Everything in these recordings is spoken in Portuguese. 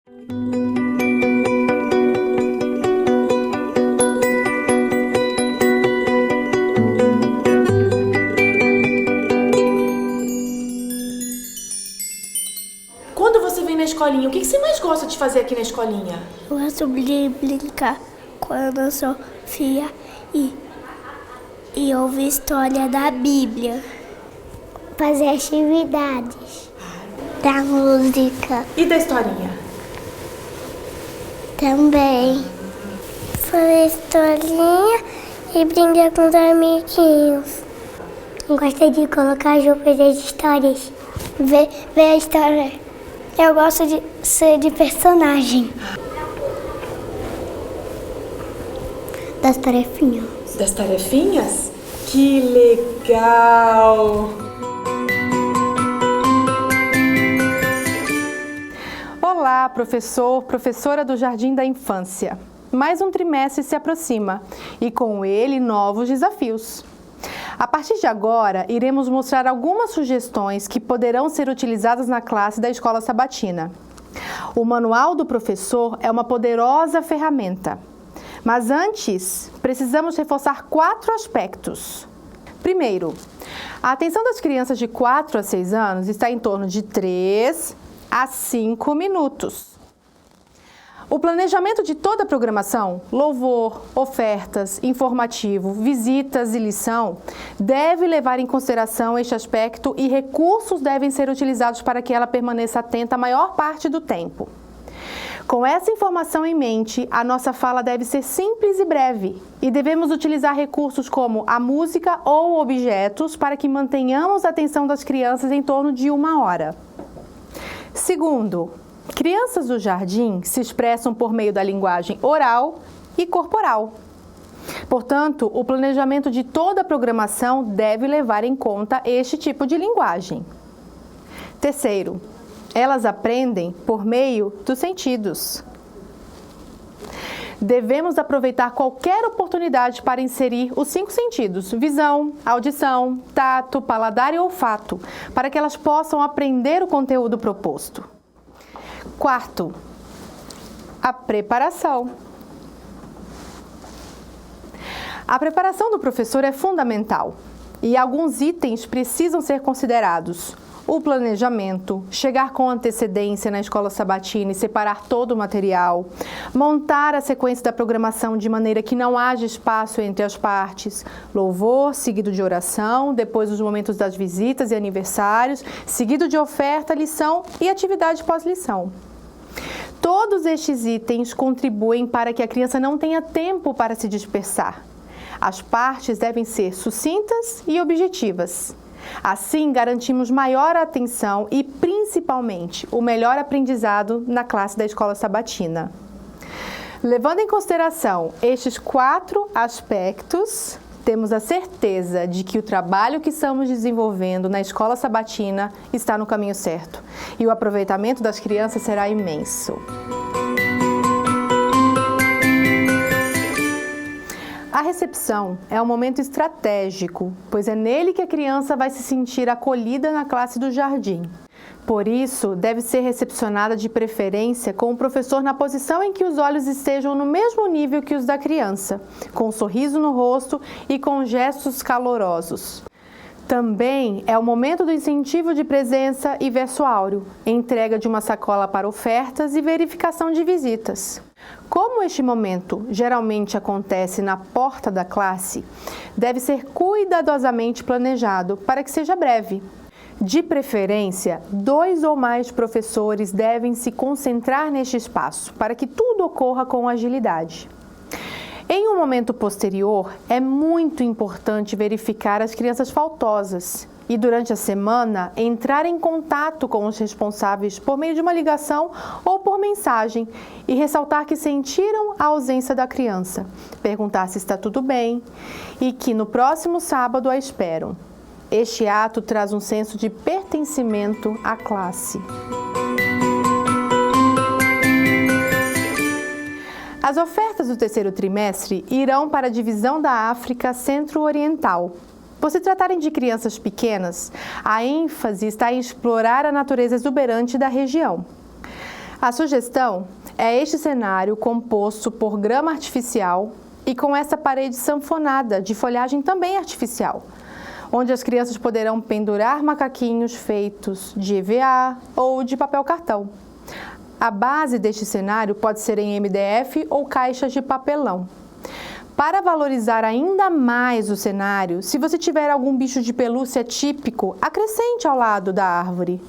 Quando você vem na escolinha, o que você mais gosta de fazer aqui na escolinha? Eu gosto de brincar com a Ana Sofia e ouvir história da Bíblia. Fazer atividades da música. E da historinha? Também. Fazer historinha e brincar com os amiguinhos. Eu gosto de colocar roupas das histórias. Ver a história. Eu gosto de ser de personagem. Das tarefinhas. Das tarefinhas? Que legal! Olá, professor, professora do Jardim da Infância. Mais um trimestre se aproxima e com ele novos desafios. A partir de agora, iremos mostrar algumas sugestões que poderão ser utilizadas na classe da Escola Sabatina. O Manual do Professor é uma poderosa ferramenta. Mas antes, precisamos reforçar 4 aspectos. Primeiro, a atenção das crianças de 4 a 6 anos está em torno de 3 a 5 minutos. O planejamento de toda a programação, louvor, ofertas, informativo, visitas e lição, deve levar em consideração este aspecto e recursos devem ser utilizados para que ela permaneça atenta a maior parte do tempo. Com essa informação em mente, a nossa fala deve ser simples e breve e devemos utilizar recursos como a música ou objetos para que mantenhamos a atenção das crianças em torno de 1 hora. Segundo, crianças do jardim se expressam por meio da linguagem oral e corporal. Portanto, o planejamento de toda a programação deve levar em conta este tipo de linguagem. Terceiro, elas aprendem por meio dos sentidos. Devemos aproveitar qualquer oportunidade para inserir os 5 sentidos, visão, audição, tato, paladar e olfato, para que elas possam aprender o conteúdo proposto. Quarto, a preparação. A preparação do professor é fundamental e alguns itens precisam ser considerados. O planejamento, chegar com antecedência na escola sabatina e separar todo o material, montar a sequência da programação de maneira que não haja espaço entre as partes, louvor, seguido de oração, depois os momentos das visitas e aniversários, seguido de oferta, lição e atividade pós-lição. Todos estes itens contribuem para que a criança não tenha tempo para se dispersar. As partes devem ser sucintas e objetivas. Assim, garantimos maior atenção e, principalmente, o melhor aprendizado na classe da Escola Sabatina. Levando em consideração estes 4 aspectos, temos a certeza de que o trabalho que estamos desenvolvendo na Escola Sabatina está no caminho certo e o aproveitamento das crianças será imenso. A recepção é um momento estratégico, pois é nele que a criança vai se sentir acolhida na classe do jardim. Por isso, deve ser recepcionada de preferência com o professor na posição em que os olhos estejam no mesmo nível que os da criança, com um sorriso no rosto e com gestos calorosos. Também é o momento do incentivo de presença e verso áureo, entrega de uma sacola para ofertas e verificação de visitas. Como este momento geralmente acontece na porta da classe, deve ser cuidadosamente planejado para que seja breve. De preferência, 2 ou mais professores devem se concentrar neste espaço para que tudo ocorra com agilidade. Em um momento posterior, é muito importante verificar as crianças faltosas e, durante a semana, entrar em contato com os responsáveis por meio de uma ligação ou por mensagem e ressaltar que sentiram a ausência da criança, perguntar se está tudo bem e que no próximo sábado a esperam. Este ato traz um senso de pertencimento à classe. As ofertas do 3º trimestre irão para a divisão da África Centro-Oriental. Por se tratarem de crianças pequenas, a ênfase está em explorar a natureza exuberante da região. A sugestão é este cenário composto por grama artificial e com essa parede sanfonada de folhagem também artificial, onde as crianças poderão pendurar macaquinhos feitos de EVA ou de papel cartão. A base deste cenário pode ser em MDF ou caixas de papelão. Para valorizar ainda mais o cenário, se você tiver algum bicho de pelúcia típico, acrescente ao lado da árvore.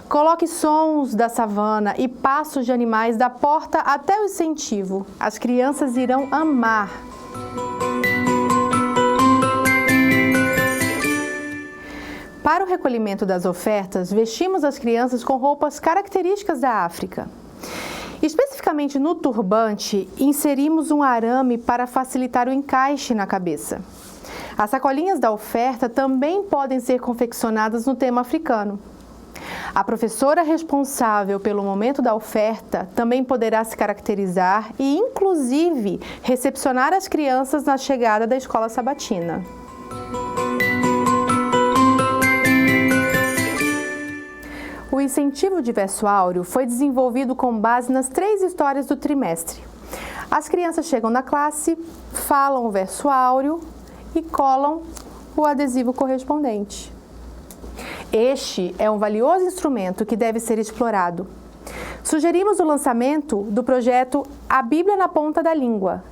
Coloque sons da savana e passos de animais da porta até o incentivo. As crianças irão amar. Para o recolhimento das ofertas, vestimos as crianças com roupas características da África. Especificamente no turbante, inserimos um arame para facilitar o encaixe na cabeça. As sacolinhas da oferta também podem ser confeccionadas no tema africano. A professora responsável pelo momento da oferta também poderá se caracterizar e, inclusive, recepcionar as crianças na chegada da escola sabatina. O incentivo de verso áureo foi desenvolvido com base nas 3 histórias do trimestre. As crianças chegam na classe, falam o verso áureo e colam o adesivo correspondente. Este é um valioso instrumento que deve ser explorado. Sugerimos o lançamento do projeto A Bíblia na Ponta da Língua,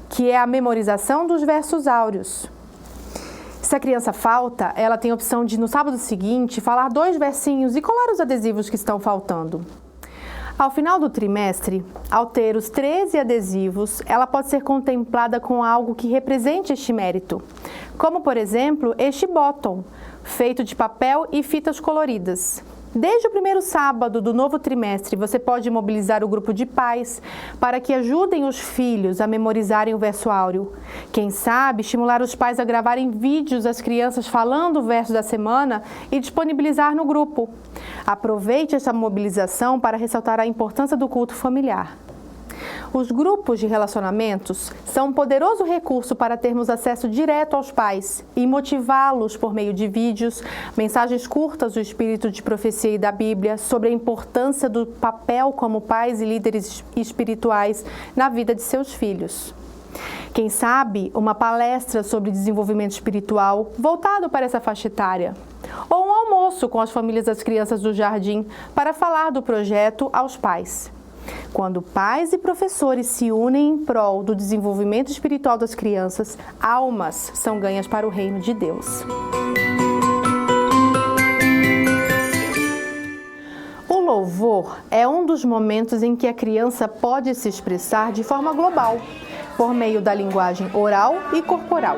que é a memorização dos versos áureos. Se a criança falta, ela tem a opção de, no sábado seguinte, falar 2 versinhos e colar os adesivos que estão faltando. Ao final do trimestre, ao ter os 13 adesivos, ela pode ser contemplada com algo que represente este mérito, como, por exemplo, este bottom, feito de papel e fitas coloridas. Desde o primeiro sábado do novo trimestre, você pode mobilizar o grupo de pais para que ajudem os filhos a memorizarem o verso áureo. Quem sabe, estimular os pais a gravarem vídeos das crianças falando o verso da semana e disponibilizar no grupo. Aproveite essa mobilização para ressaltar a importância do culto familiar. Os grupos de relacionamentos são um poderoso recurso para termos acesso direto aos pais e motivá-los por meio de vídeos, mensagens curtas do Espírito de Profecia e da Bíblia sobre a importância do papel como pais e líderes espirituais na vida de seus filhos. Quem sabe, uma palestra sobre desenvolvimento espiritual voltado para essa faixa etária. Ou um almoço com as famílias das crianças do jardim para falar do projeto aos pais. Quando pais e professores se unem em prol do desenvolvimento espiritual das crianças, almas são ganhas para o reino de Deus. O louvor é um dos momentos em que a criança pode se expressar de forma global, por meio da linguagem oral e corporal.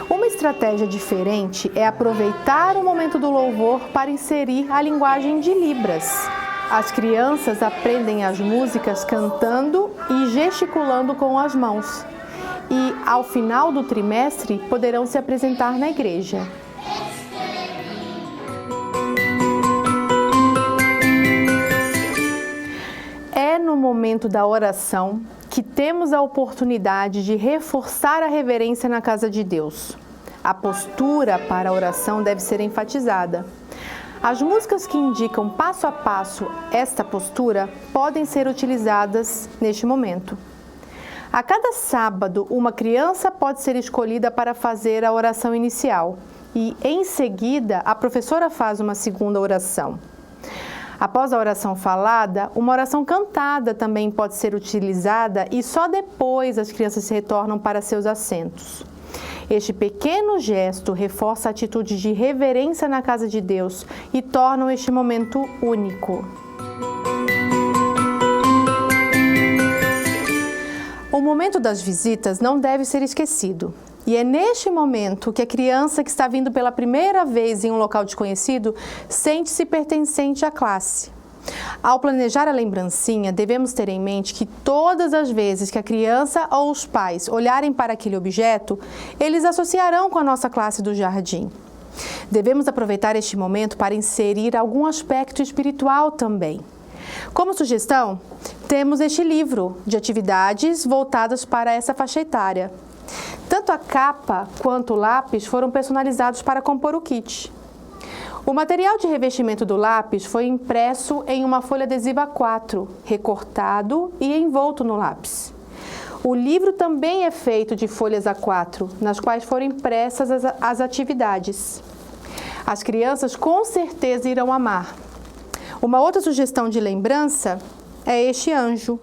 Uma estratégia diferente é aproveitar o momento do louvor para inserir a linguagem de Libras. As crianças aprendem as músicas cantando e gesticulando com as mãos. E, ao final do trimestre, poderão se apresentar na igreja. É no momento da oração que temos a oportunidade de reforçar a reverência na casa de Deus. A postura para a oração deve ser enfatizada. As músicas que indicam passo a passo esta postura podem ser utilizadas neste momento. A cada sábado, uma criança pode ser escolhida para fazer a oração inicial e, em seguida, a professora faz uma segunda oração. Após a oração falada, uma oração cantada também pode ser utilizada e só depois as crianças se retornam para seus assentos. Este pequeno gesto reforça a atitude de reverência na casa de Deus e torna este momento único. O momento das visitas não deve ser esquecido. E é neste momento que a criança que está vindo pela primeira vez em um local desconhecido sente-se pertencente à classe. Ao planejar a lembrancinha, devemos ter em mente que todas as vezes que a criança ou os pais olharem para aquele objeto, eles associarão com a nossa classe do jardim. Devemos aproveitar este momento para inserir algum aspecto espiritual também. Como sugestão, temos este livro de atividades voltadas para essa faixa etária. Tanto a capa quanto o lápis foram personalizados para compor o kit. O material de revestimento do lápis foi impresso em uma folha adesiva A4, recortado e envolto no lápis. O livro também é feito de folhas A4, nas quais foram impressas as atividades. As crianças com certeza irão amar. Uma outra sugestão de lembrança é este anjo,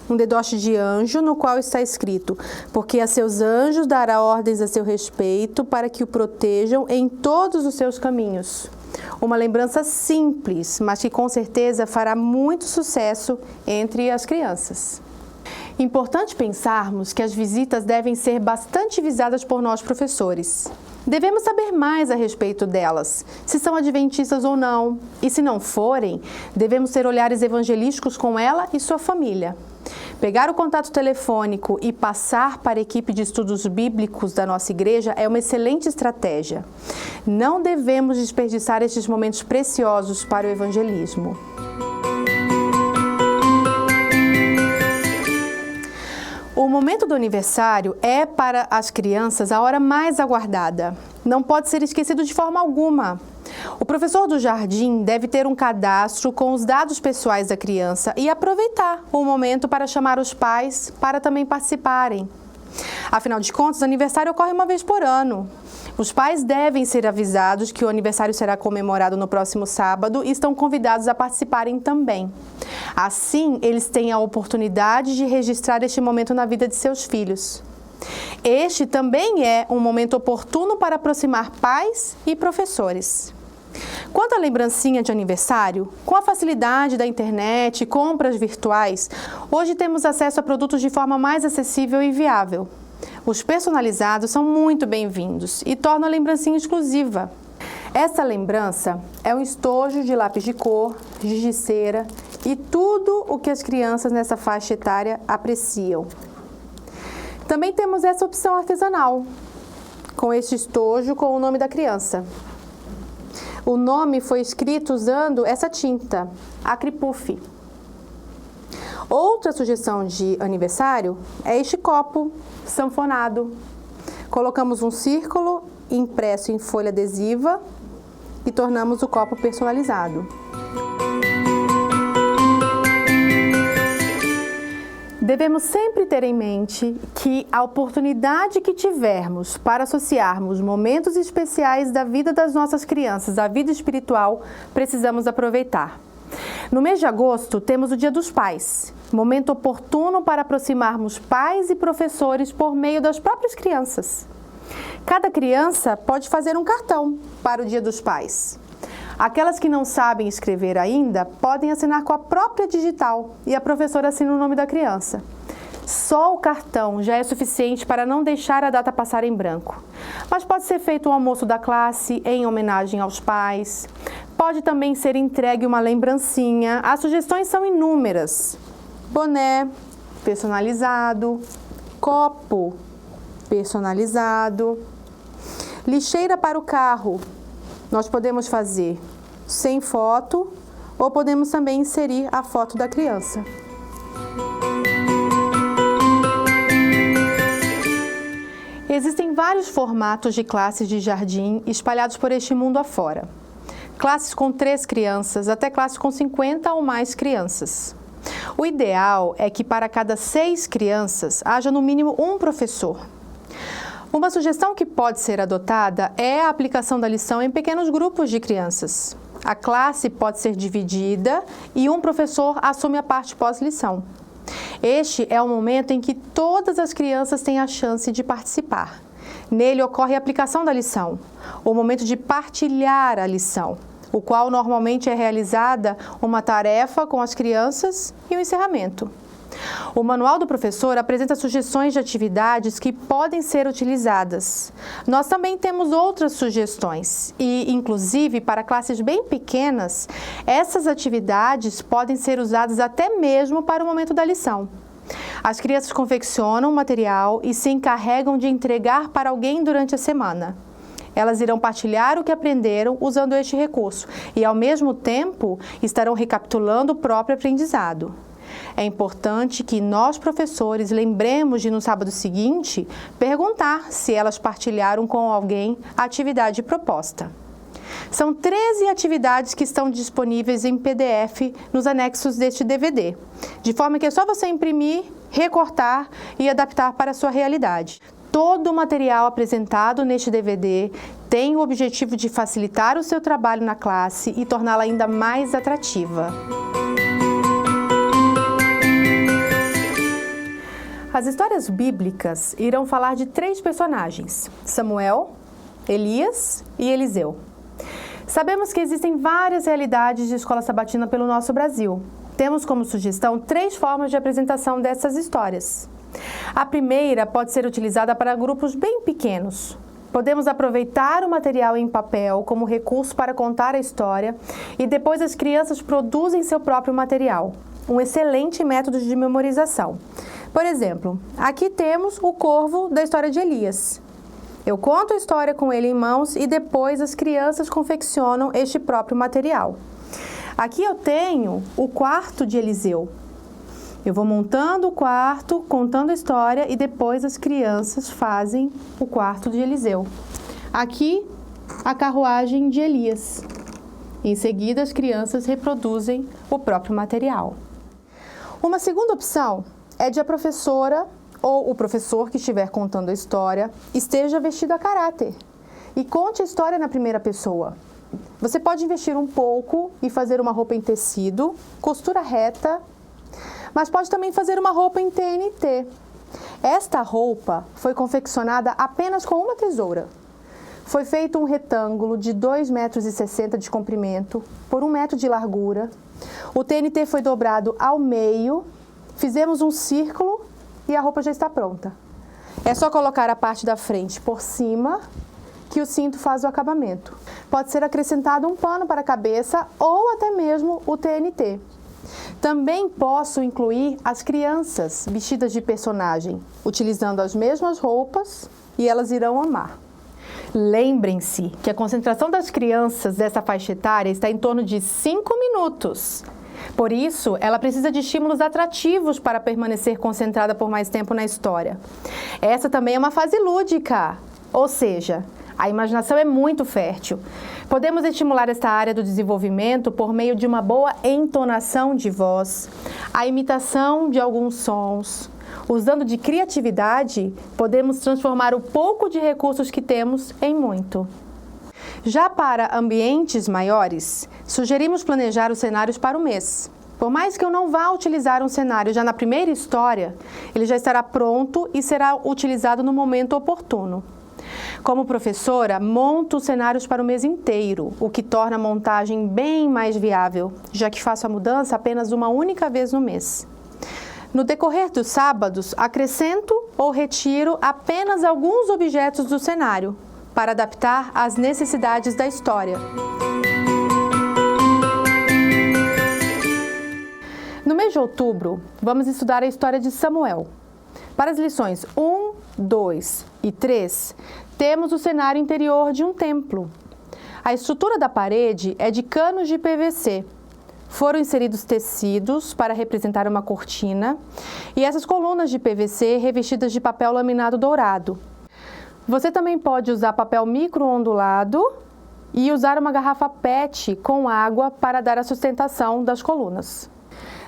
um dedoche de anjo no qual está escrito: porque a seus anjos dará ordens a seu respeito para que o protejam em todos os seus caminhos. Uma lembrança simples, mas que com certeza fará muito sucesso entre as crianças. Importante pensarmos que as visitas devem ser bastante visadas por nós professores. Devemos saber mais a respeito delas, se são adventistas ou não, e se não forem, devemos ter olhares evangelísticos com ela e sua família. Pegar o contato telefônico e passar para a equipe de estudos bíblicos da nossa igreja é uma excelente estratégia. Não devemos desperdiçar estes momentos preciosos para o evangelismo. O momento do aniversário é, para as crianças, a hora mais aguardada. Não pode ser esquecido de forma alguma. O professor do jardim deve ter um cadastro com os dados pessoais da criança e aproveitar o momento para chamar os pais para também participarem. Afinal de contas, o aniversário ocorre uma vez por ano. Os pais devem ser avisados que o aniversário será comemorado no próximo sábado e estão convidados a participarem também. Assim, eles têm a oportunidade de registrar este momento na vida de seus filhos. Este também é um momento oportuno para aproximar pais e professores. Quanto à lembrancinha de aniversário, com a facilidade da internet e compras virtuais, hoje temos acesso a produtos de forma mais acessível e viável. Os personalizados são muito bem-vindos e tornam a lembrancinha exclusiva. Essa lembrança é um estojo de lápis de cor, giz de cera e tudo o que as crianças nessa faixa etária apreciam. Também temos essa opção artesanal, com este estojo com o nome da criança. O nome foi escrito usando essa tinta, Acripuff. Outra sugestão de aniversário é este copo sanfonado. Colocamos um círculo impresso em folha adesiva e tornamos o copo personalizado. Devemos sempre ter em mente que a oportunidade que tivermos para associarmos momentos especiais da vida das nossas crianças à vida espiritual, precisamos aproveitar. No mês de agosto, temos o Dia dos Pais, momento oportuno para aproximarmos pais e professores por meio das próprias crianças. Cada criança pode fazer um cartão para o Dia dos Pais. Aquelas que não sabem escrever ainda podem assinar com a própria digital e a professora assina o nome da criança. Só o cartão já é suficiente para não deixar a data passar em branco. Mas pode ser feito um almoço da classe em homenagem aos pais. Pode também ser entregue uma lembrancinha. As sugestões são inúmeras. Boné personalizado, copo personalizado, lixeira para o carro. Nós podemos fazer sem foto ou podemos também inserir a foto da criança. Existem vários formatos de classes de jardim espalhados por este mundo afora. Classes com 3 crianças até classes com 50 ou mais crianças. O ideal é que para cada 6 crianças haja no mínimo um professor. Uma sugestão que pode ser adotada é a aplicação da lição em pequenos grupos de crianças. A classe pode ser dividida e um professor assume a parte pós-lição. Este é o momento em que todas as crianças têm a chance de participar. Nele ocorre a aplicação da lição, o momento de partilhar a lição, o qual normalmente é realizada uma tarefa com as crianças e o encerramento. O manual do professor apresenta sugestões de atividades que podem ser utilizadas. Nós também temos outras sugestões e, inclusive, para classes bem pequenas, essas atividades podem ser usadas até mesmo para o momento da lição. As crianças confeccionam o material e se encarregam de entregar para alguém durante a semana. Elas irão partilhar o que aprenderam usando este recurso e, ao mesmo tempo, estarão recapitulando o próprio aprendizado. É importante que nós, professores, lembremos de, no sábado seguinte, perguntar se elas partilharam com alguém a atividade proposta. São 13 atividades que estão disponíveis em PDF nos anexos deste DVD, de forma que é só você imprimir, recortar e adaptar para a sua realidade. Todo o material apresentado neste DVD tem o objetivo de facilitar o seu trabalho na classe e torná-la ainda mais atrativa. As histórias bíblicas irão falar de 3 personagens: Samuel, Elias e Eliseu. Sabemos que existem várias realidades de escola sabatina pelo nosso Brasil. Temos como sugestão 3 formas de apresentação dessas histórias. A primeira pode ser utilizada para grupos bem pequenos. Podemos aproveitar o material em papel como recurso para contar a história e depois as crianças produzem seu próprio material. Um excelente método de memorização. Por exemplo, aqui temos o corvo da história de Elias. Eu conto a história com ele em mãos e depois as crianças confeccionam este próprio material. Aqui eu tenho o quarto de Eliseu. Eu vou montando o quarto, contando a história e depois as crianças fazem o quarto de Eliseu. Aqui, a carruagem de Elias. Em seguida, as crianças reproduzem o próprio material. Uma segunda opção é de a professora ou o professor que estiver contando a história esteja vestido a caráter e conte a história na primeira pessoa. Você pode investir um pouco e fazer uma roupa em tecido, costura reta, mas pode também fazer uma roupa em TNT. Esta roupa foi confeccionada apenas com uma tesoura. Foi feito um retângulo de 2,60 metros de comprimento por 1 metro de largura. O TNT foi dobrado ao meio, fizemos um círculo e a roupa já está pronta. É só colocar a parte da frente por cima que o cinto faz o acabamento. Pode ser acrescentado um pano para a cabeça ou até mesmo o TNT. Também posso incluir as crianças vestidas de personagem, utilizando as mesmas roupas e elas irão amar. Lembrem-se que a concentração das crianças dessa faixa etária está em torno de 5 minutos. Por isso, ela precisa de estímulos atrativos para permanecer concentrada por mais tempo na história. Essa também é uma fase lúdica, ou seja, a imaginação é muito fértil. Podemos estimular esta área do desenvolvimento por meio de uma boa entonação de voz, a imitação de alguns sons. Usando de criatividade, podemos transformar o pouco de recursos que temos em muito. Já para ambientes maiores, sugerimos planejar os cenários para o mês. Por mais que eu não vá utilizar um cenário já na primeira história, ele já estará pronto e será utilizado no momento oportuno. Como professora, monto os cenários para o mês inteiro, o que torna a montagem bem mais viável, já que faço a mudança apenas uma única vez no mês. No decorrer dos sábados, acrescento ou retiro apenas alguns objetos do cenário, para adaptar às necessidades da história. No mês de outubro, vamos estudar a história de Samuel. Para as lições 1, 2 e 3, temos o cenário interior de um templo. A estrutura da parede é de canos de PVC. Foram inseridos tecidos para representar uma cortina e essas colunas de PVC revestidas de papel laminado dourado. Você também pode usar papel micro-ondulado e usar uma garrafa PET com água para dar a sustentação das colunas.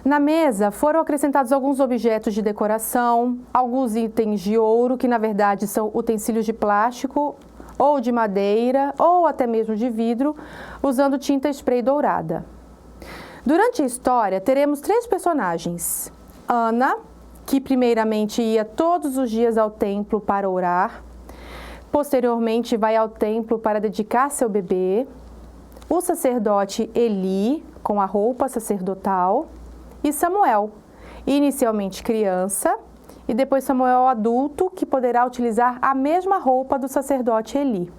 Na mesa foram acrescentados alguns objetos de decoração, alguns itens de ouro, que na verdade são utensílios de plástico ou de madeira ou até mesmo de vidro, usando tinta spray dourada. Durante a história, teremos 3 personagens. Ana, que primeiramente ia todos os dias ao templo para orar, posteriormente vai ao templo para dedicar seu bebê, o sacerdote Eli, com a roupa sacerdotal, e Samuel, inicialmente criança, e depois Samuel adulto, que poderá utilizar a mesma roupa do sacerdote Eli.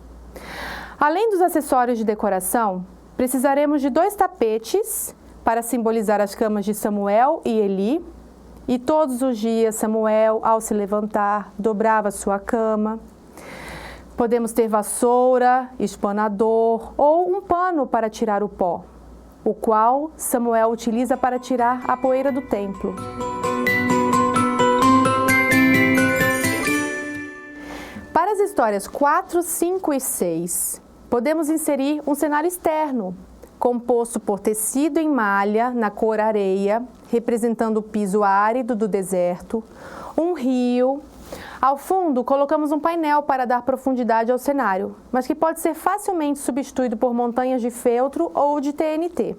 Além dos acessórios de decoração, precisaremos de 2 tapetes para simbolizar as camas de Samuel e Eli, e todos os dias Samuel, ao se levantar, dobrava sua cama. Podemos ter vassoura, espanador ou um pano para tirar o pó, o qual Samuel utiliza para tirar a poeira do templo. Para as histórias 4, 5 e 6, podemos inserir um cenário externo, composto por tecido em malha na cor areia, representando o piso árido do deserto, um rio. Ao fundo, colocamos um painel para dar profundidade ao cenário, mas que pode ser facilmente substituído por montanhas de feltro ou de TNT.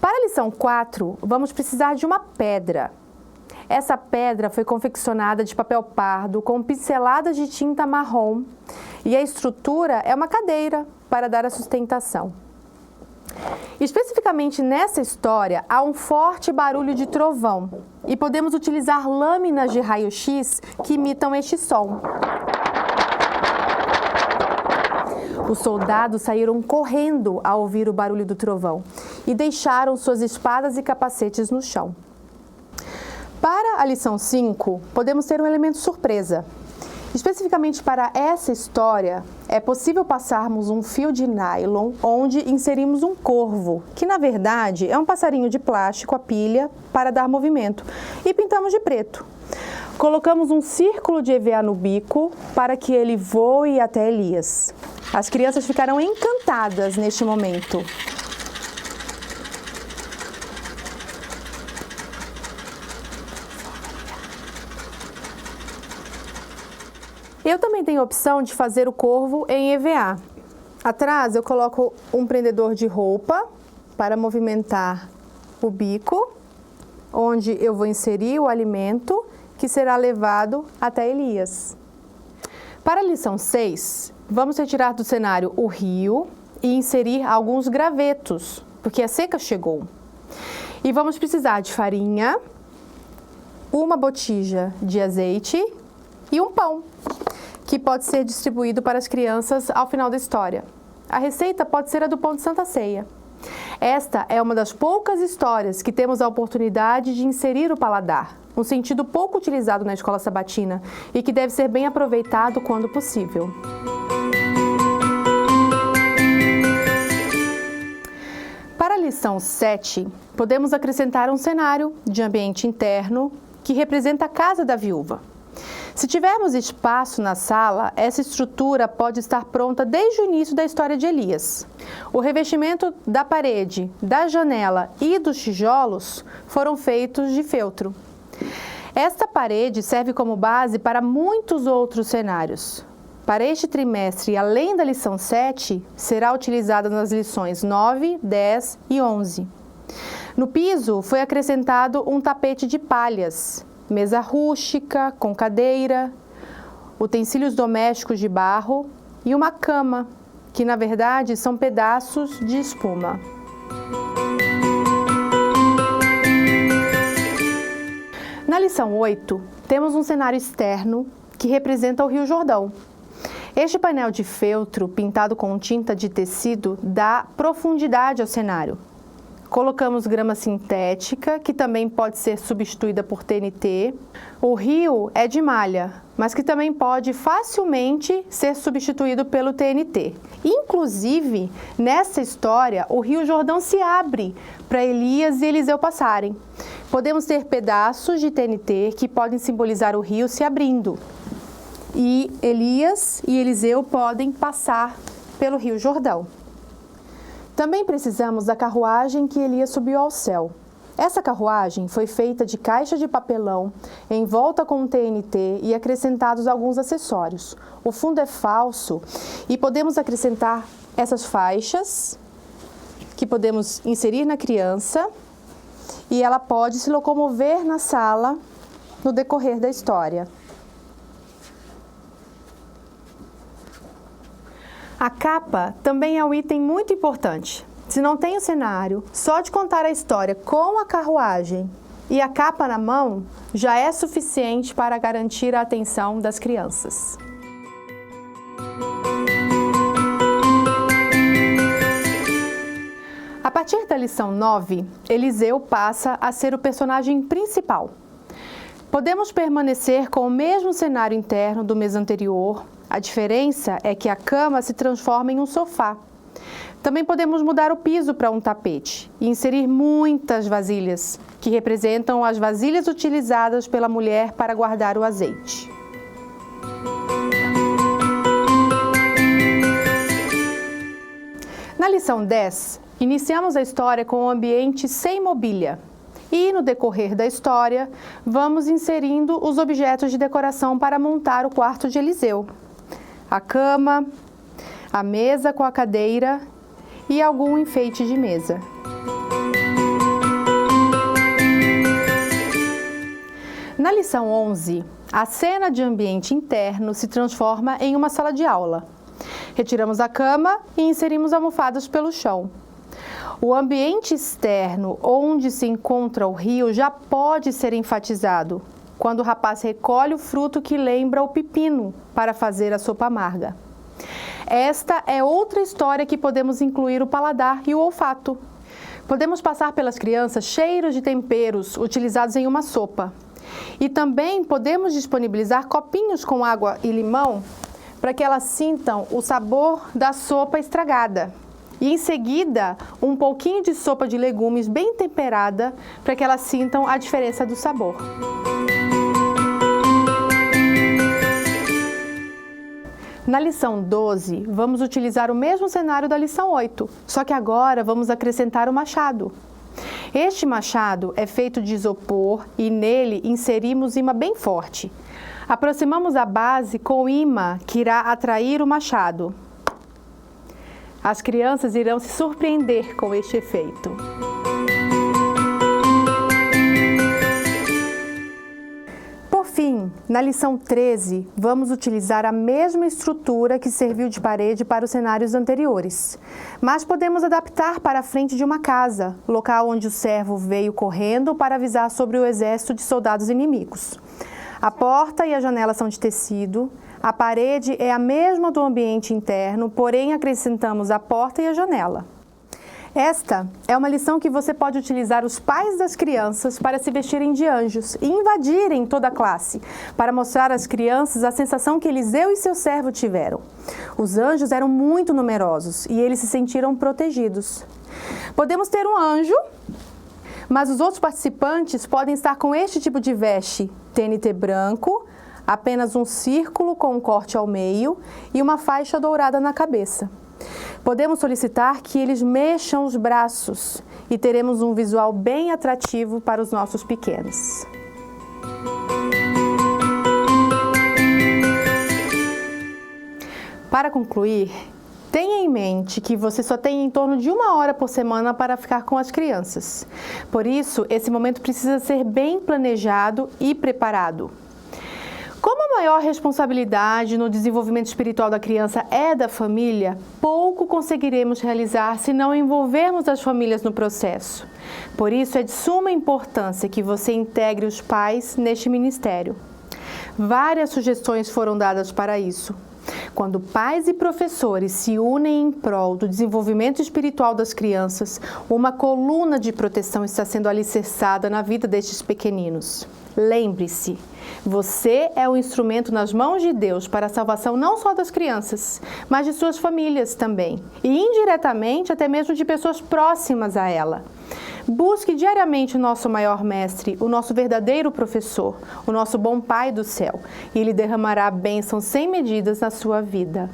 Para a lição 4, vamos precisar de uma pedra. Essa pedra foi confeccionada de papel pardo com pinceladas de tinta marrom e a estrutura é uma cadeira para dar a sustentação. Especificamente nessa história, há um forte barulho de trovão e podemos utilizar lâminas de raio-x que imitam este som. Os soldados saíram correndo ao ouvir o barulho do trovão e deixaram suas espadas e capacetes no chão. Para a lição 5, podemos ter um elemento surpresa. Especificamente para essa história, é possível passarmos um fio de nylon onde inserimos um corvo, que na verdade é um passarinho de plástico a pilha para dar movimento, e pintamos de preto. Colocamos um círculo de EVA no bico para que ele voe até Elias. As crianças ficarão encantadas neste momento. Eu também tenho a opção de fazer o corvo em EVA. Atrás eu coloco um prendedor de roupa para movimentar o bico, onde eu vou inserir o alimento que será levado até Elias. Para a lição 6, vamos retirar do cenário o rio e inserir alguns gravetos, porque a seca chegou. E vamos precisar de farinha, uma botija de azeite e um pão, que pode ser distribuído para as crianças ao final da história. A receita pode ser a do pão de Santa Ceia. Esta é uma das poucas histórias que temos a oportunidade de inserir o paladar, um sentido pouco utilizado na escola sabatina e que deve ser bem aproveitado quando possível. Para a lição 7, podemos acrescentar um cenário de ambiente interno que representa a casa da viúva. Se tivermos espaço na sala, essa estrutura pode estar pronta desde o início da história de Elias. O revestimento da parede, da janela e dos tijolos foram feitos de feltro. Esta parede serve como base para muitos outros cenários. Para este trimestre, além da lição 7, será utilizada nas lições 9, 10 e 11. No piso foi acrescentado um tapete de palhas, mesa rústica, com cadeira, utensílios domésticos de barro e uma cama, que na verdade são pedaços de espuma. Na lição 8, temos um cenário externo que representa o Rio Jordão. Este painel de feltro pintado com tinta de tecido dá profundidade ao cenário. Colocamos grama sintética, que também pode ser substituída por TNT. O rio é de malha, mas que também pode facilmente ser substituído pelo TNT. Inclusive, nessa história, o Rio Jordão se abre para Elias e Eliseu passarem. Podemos ter pedaços de TNT que podem simbolizar o rio se abrindo. E Elias e Eliseu podem passar pelo Rio Jordão. Também precisamos da carruagem que Elias subiu ao céu. Essa carruagem foi feita de caixa de papelão, envolta com TNT e acrescentados alguns acessórios. O fundo é falso e podemos acrescentar essas faixas que podemos inserir na criança e ela pode se locomover na sala no decorrer da história. A capa também é um item muito importante. Se não tem o cenário, só de contar a história com a carruagem e a capa na mão já é suficiente para garantir a atenção das crianças. A partir da lição 9, Eliseu passa a ser o personagem principal. Podemos permanecer com o mesmo cenário interno do mês anterior. A diferença é que a cama se transforma em um sofá. Também podemos mudar o piso para um tapete e inserir muitas vasilhas, que representam as vasilhas utilizadas pela mulher para guardar o azeite. Na lição 10, iniciamos a história com um ambiente sem mobília. E, no decorrer da história, vamos inserindo os objetos de decoração para montar o quarto de Eliseu. A cama, a mesa com a cadeira e algum enfeite de mesa. Na lição 11, a cena de ambiente interno se transforma em uma sala de aula. Retiramos a cama e inserimos almofadas pelo chão. O ambiente externo, onde se encontra o rio, já pode ser enfatizado, quando o rapaz recolhe o fruto que lembra o pepino para fazer a sopa amarga. Esta é outra história que podemos incluir o paladar e o olfato. Podemos passar pelas crianças cheiros de temperos utilizados em uma sopa. E também podemos disponibilizar copinhos com água e limão para que elas sintam o sabor da sopa estragada. E em seguida, um pouquinho de sopa de legumes bem temperada para que elas sintam a diferença do sabor. Na lição 12, vamos utilizar o mesmo cenário da lição 8, só que agora vamos acrescentar o machado. Este machado é feito de isopor e nele inserimos imã bem forte. Aproximamos a base com o imã que irá atrair o machado. As crianças irão se surpreender com este efeito. Por fim, na lição 13, vamos utilizar a mesma estrutura que serviu de parede para os cenários anteriores. Mas podemos adaptar para a frente de uma casa, local onde o servo veio correndo para avisar sobre o exército de soldados inimigos. A porta e a janela são de tecido. A parede é a mesma do ambiente interno, porém acrescentamos a porta e a janela. Esta é uma lição que você pode utilizar os pais das crianças para se vestirem de anjos e invadirem toda a classe, para mostrar às crianças a sensação que Eliseu e seu servo tiveram. Os anjos eram muito numerosos e eles se sentiram protegidos. Podemos ter um anjo, mas os outros participantes podem estar com este tipo de veste, TNT branco, apenas um círculo com um corte ao meio e uma faixa dourada na cabeça. Podemos solicitar que eles mexam os braços e teremos um visual bem atrativo para os nossos pequenos. Para concluir, tenha em mente que você só tem em torno de 1 hora por semana para ficar com as crianças. Por isso, esse momento precisa ser bem planejado e preparado. Como a maior responsabilidade no desenvolvimento espiritual da criança é da família, pouco conseguiremos realizar se não envolvermos as famílias no processo. Por isso, é de suma importância que você integre os pais neste ministério. Várias sugestões foram dadas para isso. Quando pais e professores se unem em prol do desenvolvimento espiritual das crianças, uma coluna de proteção está sendo alicerçada na vida destes pequeninos. Lembre-se, você é o instrumento nas mãos de Deus para a salvação não só das crianças, mas de suas famílias também, e indiretamente até mesmo de pessoas próximas a ela. Busque diariamente o nosso maior mestre, o nosso verdadeiro professor, o nosso bom Pai do céu, e Ele derramará bênçãos sem medidas na sua vida.